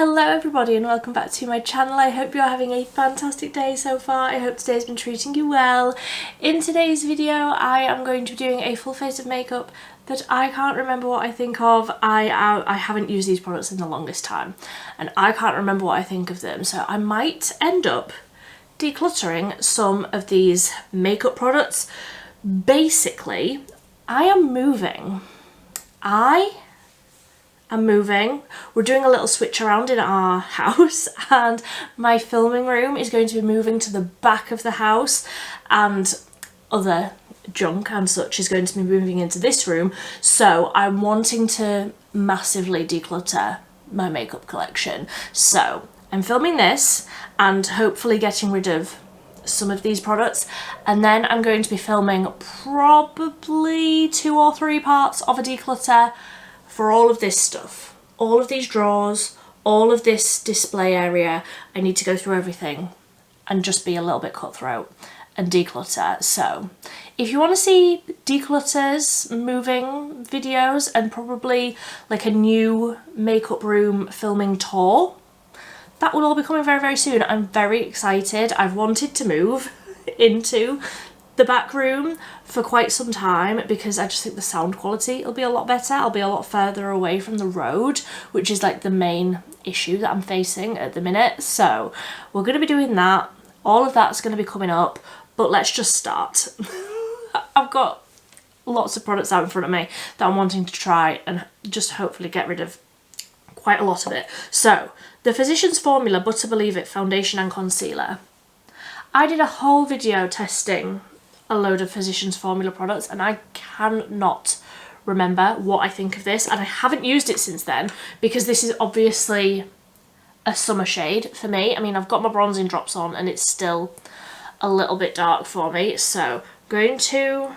Hello everybody and welcome back to my channel. I hope you're having a fantastic day so far. I hope today's been treating you well. In today's video I am going to be doing a full face of makeup that I can't remember what I think of. I haven't used these products in the longest time and I can't remember what I think of them, so I might end up decluttering some of these makeup products. Basically, I am moving. I'm moving. We're doing a little switch around in our house and my filming room is going to be moving to the back of the house and other junk and such is going to be moving into this room. So I'm wanting to massively declutter my makeup collection. So I'm filming this and hopefully getting rid of some of these products, and then I'm going to be filming probably 2 or 3 parts of a declutter for all of this stuff, all of these drawers, all of this display area. I need to go through everything and just be a little bit cutthroat and declutter. So if you want to see declutters, moving videos, and probably like a new makeup room filming tour, that will all be coming very, very soon. I'm very excited. I've wanted to move into the back room for quite some time because I just think the sound quality will be a lot better. I'll be a lot further away from the road, which is like the main issue that I'm facing at the minute. So we're going to be doing that. All of that's going to be coming up, but let's just start. I've got lots of products out in front of me that I'm wanting to try and just hopefully get rid of quite a lot of it. So the Physicians Formula Butter Believe It Foundation and Concealer. I did a whole video testing a load of Physicians Formula products and I cannot remember what I think of this, and I haven't used it since then because this is obviously a summer shade for me. I mean, I've got my bronzing drops on and it's still a little bit dark for me, so I'm going to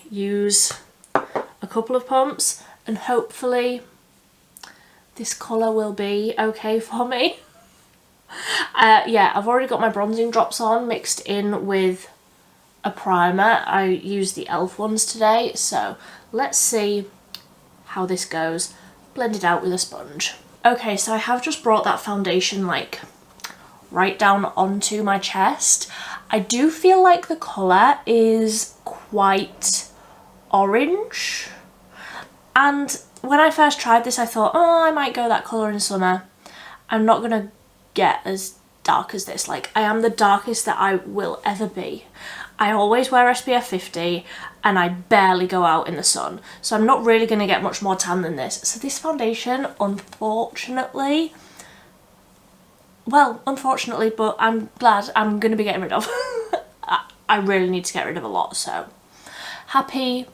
use a couple of pumps and hopefully this colour will be okay for me. Yeah, I've already got my bronzing drops on mixed in with a primer. I used the e.l.f. ones today, so let's see how this goes. Blend it out with a sponge. Okay, so I have just brought that foundation like right down onto my chest. I do feel like the colour is quite orange, and when I first tried this I thought, oh, I might go that colour in summer. I'm not gonna get as dark as this. Like, I am the darkest that I will ever be. I always wear SPF 50 and I barely go out in the sun, so I'm not really going to get much more tan than this. So this foundation, unfortunately, well, unfortunately, but I'm glad I'm going to be getting rid of. I really need to get rid of a lot, so happy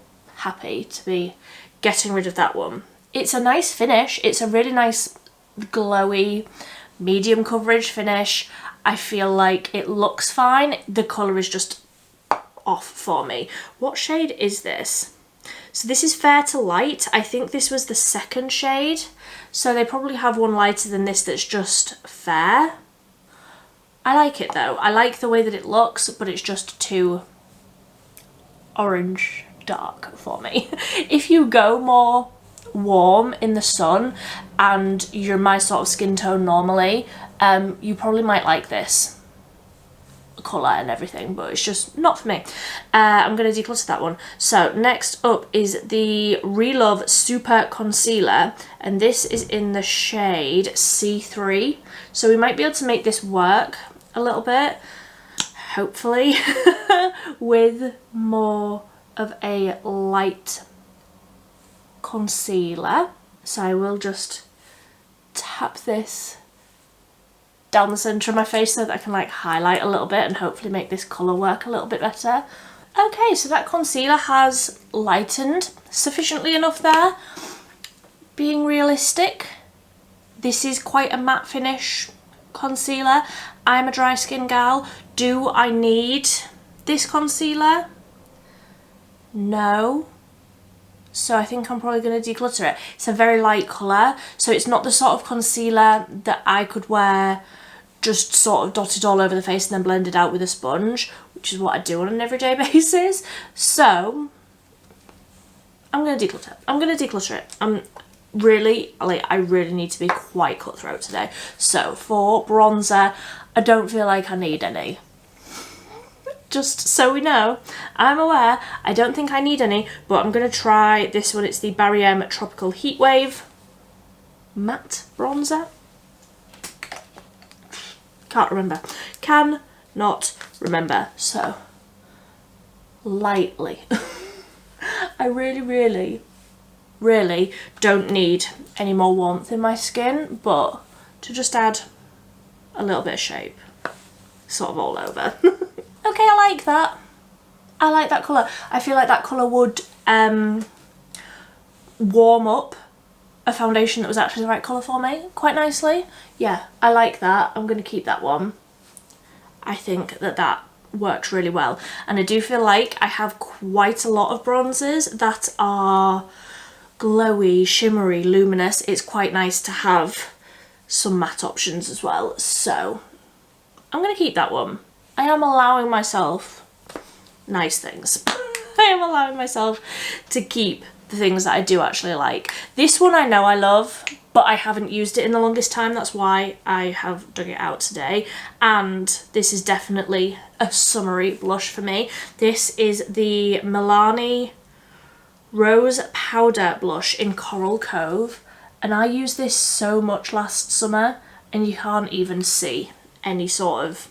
to be getting rid of that one. It's a nice finish. It's a really nice glowy medium coverage finish. I feel like it looks fine. The colour is just off for me. What shade is this? So this is Fair to Light. I think this was the second shade, so they probably have one lighter than this that's just fair. I like it though. I like the way that it looks, but it's just too orange dark for me. If you go more warm in the sun and you're my sort of skin tone normally, you probably might like this colour and everything, but it's just not for me. I'm going to declutter that one. So next up is the Relove Super Concealer, and this is in the shade C3, so we might be able to make this work a little bit, hopefully, with more of a light concealer. So I will just tap this down the centre of my face so that I can like highlight a little bit and hopefully make this colour work a little bit better. Okay, so that concealer has lightened sufficiently enough there. Being realistic, this is quite a matte finish concealer. I'm a dry skin gal. Do I need this concealer? No. So I think I'm probably going to declutter it. It's a very light colour, so it's not the sort of concealer that I could wear just sort of dotted all over the face and then blend it out with a sponge, which is what I do on an everyday basis. So I'm going to declutter. I'm going to declutter it. really, like, I really need to be quite cutthroat today. So for bronzer, I don't feel like I need any. Just so we know, I'm aware, I don't think I need any, but I'm going to try this one. It's the Barry M Tropical Heatwave Matte Bronzer. Can't remember. Cannot remember. So, lightly. I really don't need any more warmth in my skin, but to just add a little bit of shape, sort of all over. Okay, I like that. I like that colour. I feel like that colour would warm up a foundation that was actually the right colour for me quite nicely. Yeah, I like that. I'm going to keep that one. I think that that works really well. And I do feel like I have quite a lot of bronzers that are glowy, shimmery, luminous. It's quite nice to have some matte options as well. So I'm going to keep that one. I am allowing myself nice things. I am allowing myself to keep the things that I do actually like. This one I know I love, but I haven't used it in the longest time. That's why I have dug it out today. And this is definitely a summery blush for me. This is the Milani Rose Powder Blush in Coral Cove. And I used this so much last summer and you can't even see any sort of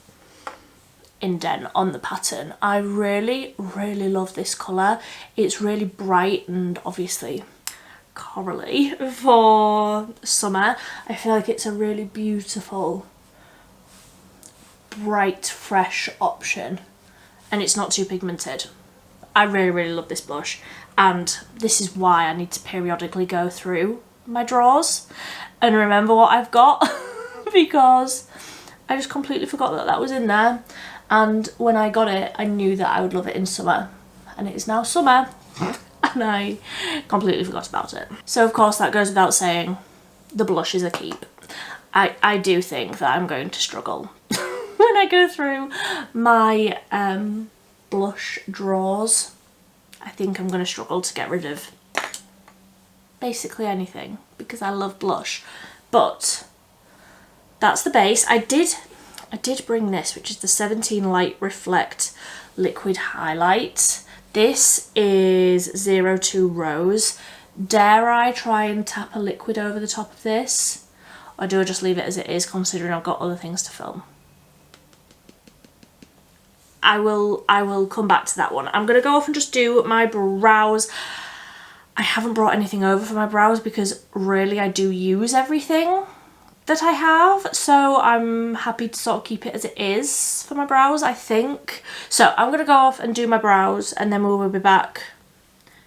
indent on the pattern. I really love this colour. It's really bright and obviously corally for summer. I feel like it's a really beautiful, bright, fresh option, and it's not too pigmented. I really love this blush, and this is why I need to periodically go through my drawers and remember what I've got because I just completely forgot that that was in there. And when I got it, I knew that I would love it in summer. And it is now summer. And I completely forgot about it. So of course that goes without saying, the blush is a keep. I do think that I'm going to struggle when I go through my blush drawers. I think I'm going to struggle to get rid of basically anything because I love blush. But that's the base. I did bring this, which is the 17 Light Reflect Liquid Highlight. This is 02 Rose. Dare I try and tap a liquid over the top of this? Or do I just leave it as it is, considering I've got other things to film? I will come back to that one. I'm going to go off and just do my brows. I haven't brought anything over for my brows because really I do use everything that I have, so I'm happy to sort of keep it as it is for my brows, I think. So I'm gonna go off and do my brows and then we will be back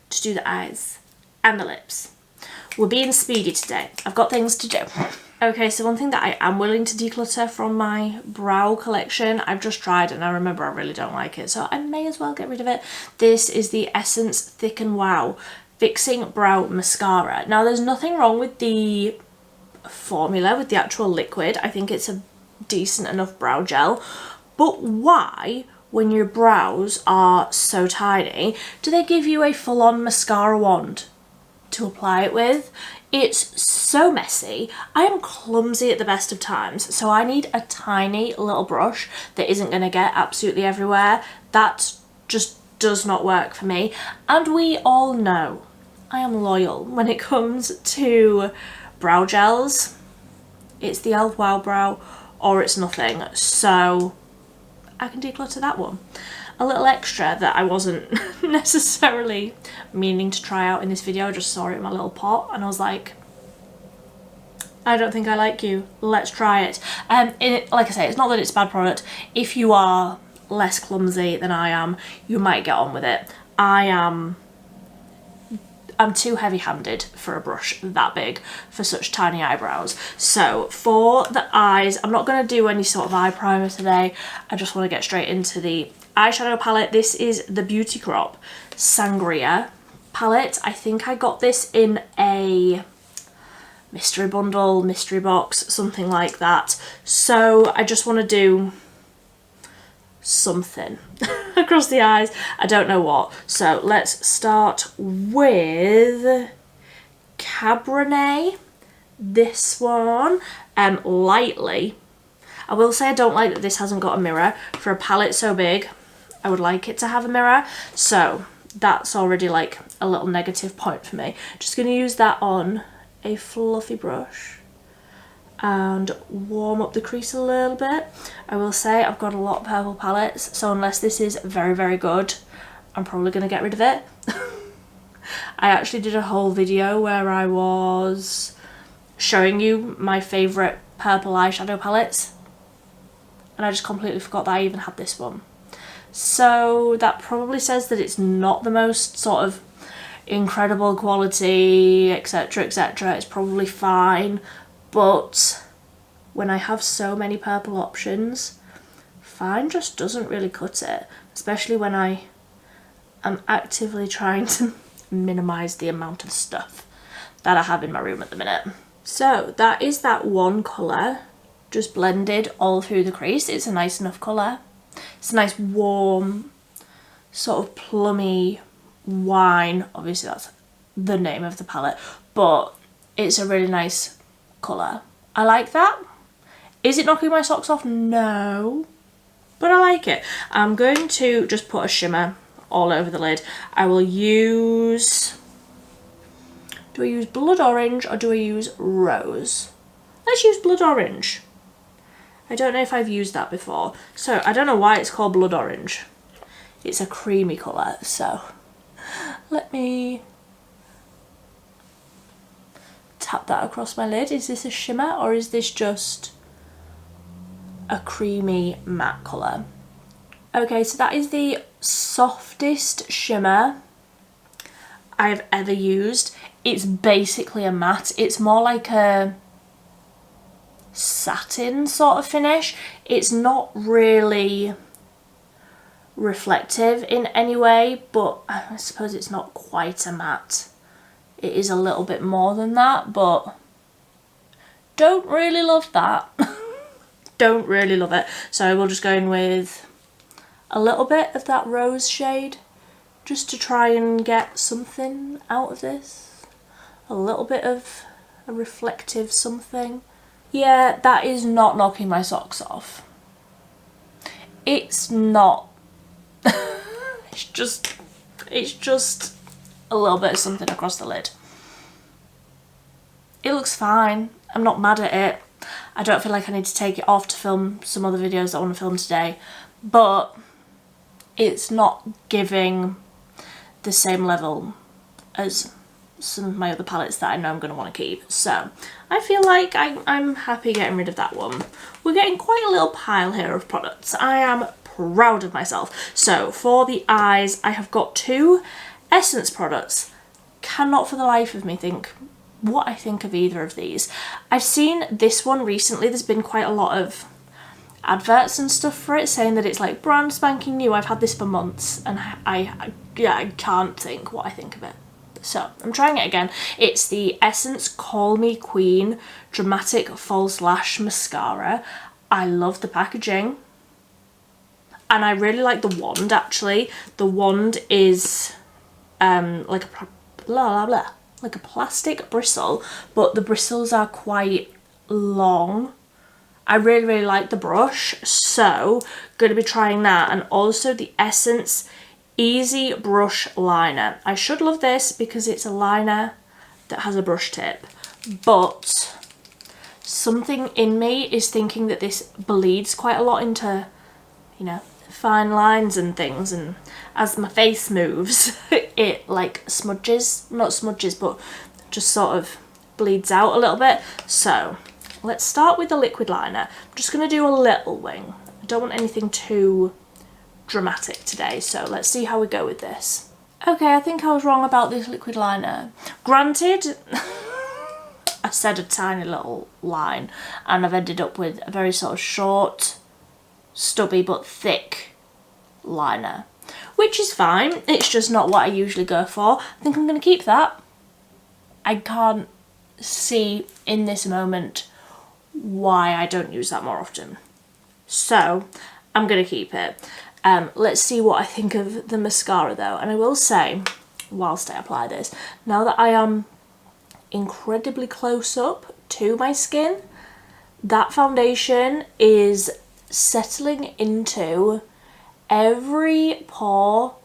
to do the eyes and the lips. We're being speedy today. I've got things to do. Okay, so one thing that I am willing to declutter from my brow collection, I've just tried and I remember I really don't like it, so I may as well get rid of it. This is the Essence Thick and Wow Fixing Brow Mascara. Now there's nothing wrong with the formula, with the actual liquid. I think it's a decent enough brow gel, but why, when your brows are so tiny, do they give you a full-on mascara wand to apply it with? It's so messy. I am clumsy at the best of times, so I need a tiny little brush that isn't going to get absolutely everywhere. That just does not work for me, and we all know I am loyal when it comes to brow gels. It's the e.l.f. Wow Brow or it's nothing, so I can declutter that one. A little extra that I wasn't necessarily meaning to try out in this video, I just saw it in my little pot and I was like, I don't think I like you, let's try it. Like I say, it's not that it's a bad product. If you are less clumsy than I am, you might get on with it. I'm too heavy-handed for a brush that big for such tiny eyebrows. So for the eyes, I'm not going to do any sort of eye primer today. I just want to get straight into the eyeshadow palette. This is the Beauty Crop Sangria palette. I think I got this in a mystery bundle, mystery box, something like that. So I just want to do something across the eyes. I don't know what. So let's start with Cabernet, this one, lightly. I will say I don't like that this hasn't got a mirror. For a palette so big, I would like it to have a mirror. So that's already like a little negative point for me. Just going to use that on a fluffy brush and warm up the crease a little bit. I will say I've got a lot of purple palettes, so unless this is very, very good, I'm probably going to get rid of it. I actually did a whole video where I was showing you my favourite purple eyeshadow palettes, and I just completely forgot that I even had this one. So that probably says that it's not the most sort of incredible quality, etc, etc. It's probably fine, but when I have so many purple options, fine just doesn't really cut it, especially when I am actively trying to minimise the amount of stuff that I have in my room at the minute. So that is that one colour, just blended all through the crease. It's a nice enough colour. It's a nice warm, sort of plummy wine. Obviously that's the name of the palette, but it's a really nice colour. I like that. Is it knocking my socks off? No, but I like it. I'm going to just put a shimmer all over the lid. I will use, do I use blood orange or do I use rose? Let's use blood orange. I don't know if I've used that before, so I don't know why it's called blood orange. It's a creamy colour, so let me tap that across my lid. Is this a shimmer or is this just a creamy matte colour? Okay, so that is the softest shimmer I've ever used. It's basically a matte. It's more like a satin sort of finish. It's not really reflective in any way, but I suppose it's not quite a matte. It is a little bit more than that, but don't really love that. Don't really love it. So we'll just go in with a little bit of that rose shade just to try and get something out of this. A little bit of a reflective something. Yeah, that is not knocking my socks off. It's not. it's just a little bit of something across the lid. It looks fine. I'm not mad at it. I don't feel like I need to take it off to film some other videos that I want to film today, but it's not giving the same level as some of my other palettes that I know I'm going to want to keep. So I feel like I'm happy getting rid of that one. We're getting quite a little pile here of products. I am proud of myself. So for the eyes, I have got 2 Essence products. Cannot for the life of me think what I think of either of these. I've seen this one recently. There's been quite a lot of adverts and stuff for it saying that it's like brand spanking new. I've had this for months and I can't think what I think of it. So I'm trying it again. It's the Essence Call Me Queen Dramatic False Lash Mascara. I love the packaging and I really like the wand actually. The wand is like a plastic bristle, but the bristles are quite long. I really, really like the brush, so going to be trying that. And also the Essence Easy Brush Liner. I should love this because it's a liner that has a brush tip, but something in me is thinking that this bleeds quite a lot into, you know, fine lines and things, and as my face moves it like smudges, not smudges, but just sort of bleeds out a little bit. So let's start with the liquid liner. I'm just going to do a little wing. I don't want anything too dramatic today, so let's see how we go with this. Okay, I think I was wrong about this liquid liner. Granted, I said a tiny little line and I've ended up with a very sort of short, stubby but thick liner, which is fine. It's just not what I usually go for. I think I'm going to keep that. I can't see in this moment why I don't use that more often, so I'm going to keep it. Let's see what I think of the mascara though, and I will say, whilst I apply this, now that I am incredibly close up to my skin, that foundation is settling into every pore,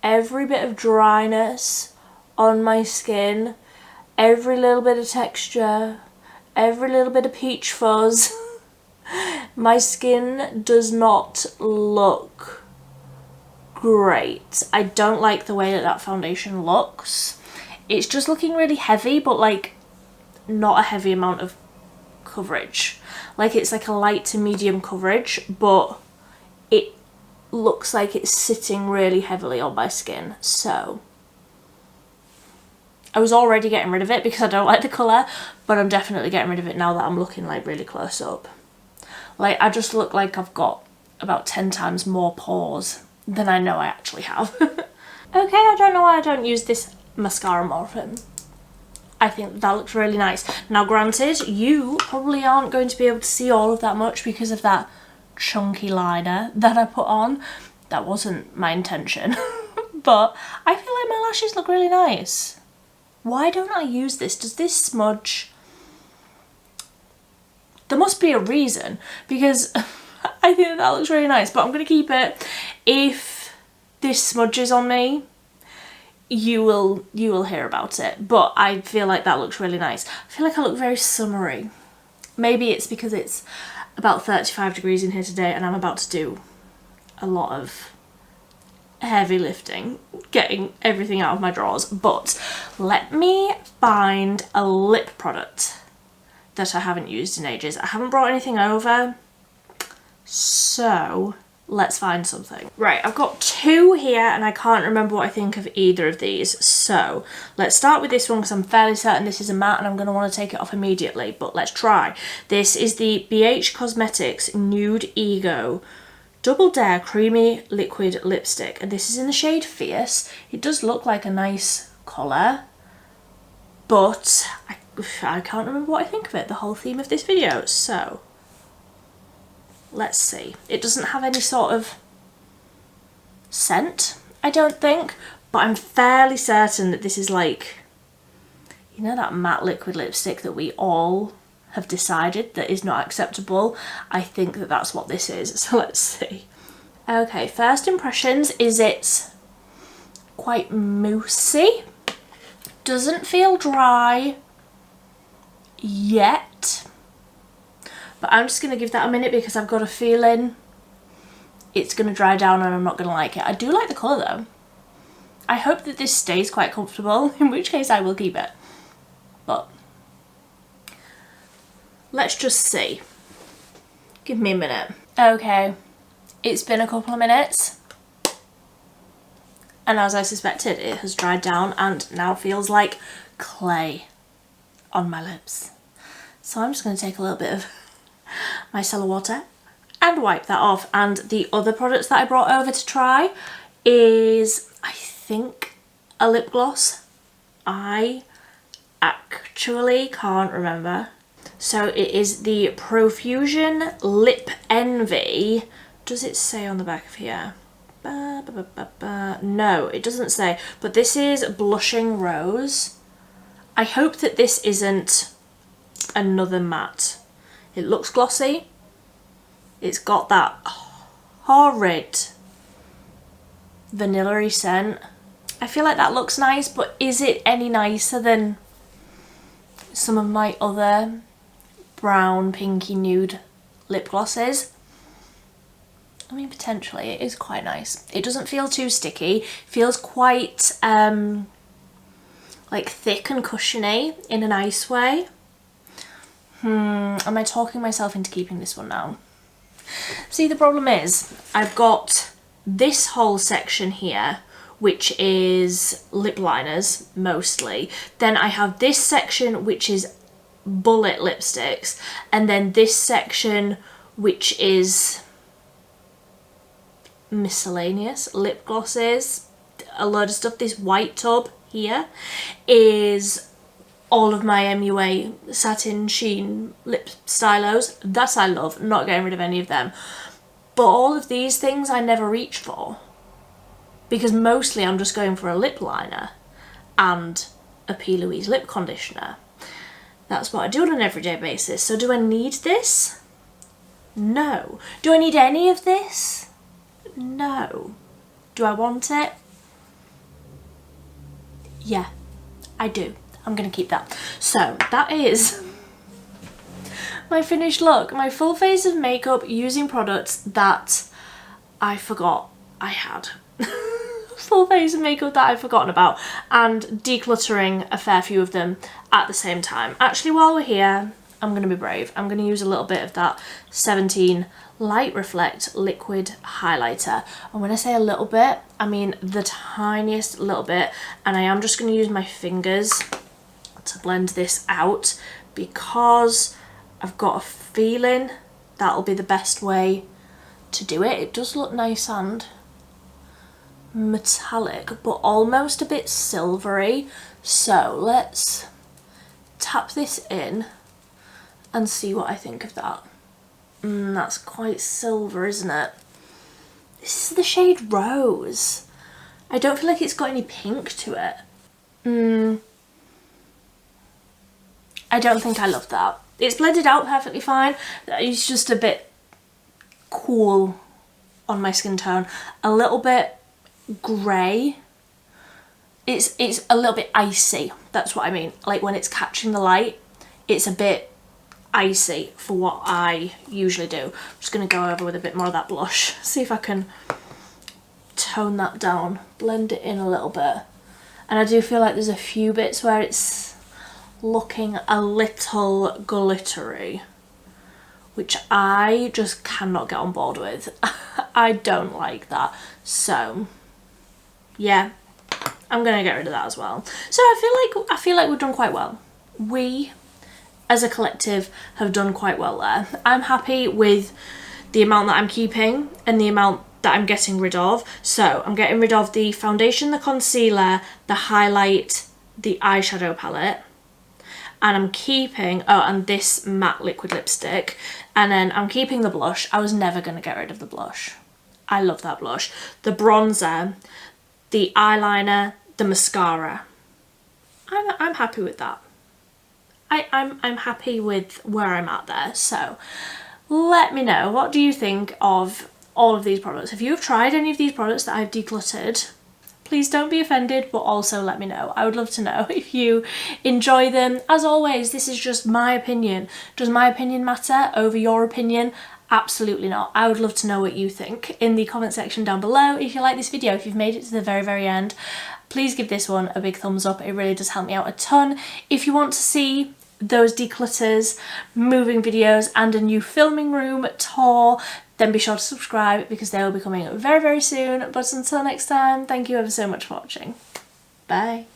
every bit of dryness on my skin, every little bit of texture, every little bit of peach fuzz. My skin does not look great. I don't like the way that that foundation looks. It's just looking really heavy, but like not a heavy amount of coverage. Like it's like a light to medium coverage, but it looks like it's sitting really heavily on my skin. So I was already getting rid of it because I don't like the colour, but I'm definitely getting rid of it now that I'm looking like really close up. Like I just look like I've got about 10 times more pores than I know I actually have. Okay, I don't know why I don't use this mascara more often. I think that looks really nice. Now granted, you probably aren't going to be able to see all of that much because of that chunky liner that I put on. That wasn't my intention. But I feel like my lashes look really nice. Why don't I use this? Does this smudge? There must be a reason, because I think that looks really nice, but I'm going to keep it. If this smudges on me, you will hear about it, but I feel like that looks really nice. I feel like I look very summery. Maybe it's because it's about 35 degrees in here today and I'm about to do a lot of heavy lifting, getting everything out of my drawers. But let me find a lip product that I haven't used in ages. I haven't brought anything over, so let's find something. Right, I've got two here and I can't remember what I think of either of these. So let's start with this one because I'm fairly certain this is a matte and I'm going to want to take it off immediately, but let's try. This is the BH Cosmetics Nude Ego Double Dare Creamy Liquid Lipstick, and this is in the shade Fierce. It does look like a nice colour, but I can't remember what I think of it, the whole theme of this video. So let's see. It doesn't have any sort of scent, I don't think, but I'm fairly certain that this is like, you know, that matte liquid lipstick that we all have decided that is not acceptable. I think that that's what this is. So let's see. Okay, first impressions is it's quite moussey. Doesn't feel dry yet, but I'm just going to give that a minute because I've got a feeling it's going to dry down and I'm not going to like it. I do like the colour though. I hope that this stays quite comfortable, in which case I will keep it. But let's just see. Give me a minute. Okay, it's been a couple of minutes. And as I suspected, it has dried down and now feels like clay on my lips. So I'm just going to take a little bit of micellar water and wipe that off. And the other products that I brought over to try is, I think, a lip gloss. I actually can't remember. So it is the Profusion Lip Envy. Does it say on the back of here? No, it doesn't say, but this is Blushing Rose. I hope that this isn't another matte. It looks glossy. It's got that horrid vanilla-y scent. I feel like that looks nice, but is it any nicer than some of my other brown, pinky, nude lip glosses? I mean, potentially it is quite nice. It doesn't feel too sticky. It feels quite like thick and cushiony in a nice way. Am I talking myself into keeping this one now? See, the problem is I've got this whole section here, which is lip liners mostly. Then I have this section which is bullet lipsticks, and then this section which is miscellaneous lip glosses, a load of stuff. This white tub here is all of my MUA satin sheen lip stylos. That I love, not getting rid of any of them. But all of these things I never reach for because mostly I'm just going for a lip liner and a P. Louise lip conditioner. That's what I do on an everyday basis. So do I need this? No. Do I need any of this? No. Do I want it? Yeah, I do. I'm gonna keep that. So that is my finished look. My full face of makeup using products that I forgot I had. Full face of makeup that I've forgotten about, and decluttering a fair few of them at the same time. Actually, while we're here, I'm going to be brave. I'm going to use a little bit of that 17 Light Reflect liquid highlighter. And when I say a little bit, I mean the tiniest little bit. And I am just going to use my fingers to blend this out, because I've got a feeling that'll be the best way to do it. It does look nice and metallic, but almost a bit silvery. So let's tap this in and see what I think of that. That's quite silver, isn't it? This is the shade Rose. I don't feel like it's got any pink to it. I don't think I love that. It's blended out perfectly fine. It's just a bit cool on my skin tone. A little bit grey. It's a little bit icy. That's what I mean. Like when it's catching the light, it's a bit icy for what I usually do. I'm just going to go over with a bit more of that blush. See if I can tone that down. Blend it in a little bit. And I do feel like there's a few bits where it's looking a little glittery, which I just cannot get on board with. I don't like that. So yeah, I'm gonna get rid of that as well. So I feel like we've done quite well. We as a collective have done quite well there. I'm happy with the amount that I'm keeping and the amount that I'm getting rid of. So I'm getting rid of the foundation, the concealer, the highlight, the eyeshadow palette, and I'm keeping, oh, and this matte liquid lipstick, and then I'm keeping the blush. I was never going to get rid of the blush. I love that blush. The bronzer, the eyeliner, the mascara. I'm happy with that. I'm happy with where I'm at there. So let me know, what do you think of all of these products? If you have tried any of these products that I've decluttered, please don't be offended, but also let me know. I would love to know if you enjoy them. As always, this is just my opinion. Does my opinion matter over your opinion? Absolutely not. I would love to know what you think in the comment section down below. If you like this video, if you've made it to the very end, please give this one a big thumbs up. It really does help me out a ton. If you want to see those declutters, moving videos, and a new filming room tour, then be sure to subscribe, because they will be coming very soon. But until next time, thank you ever so much for watching. Bye.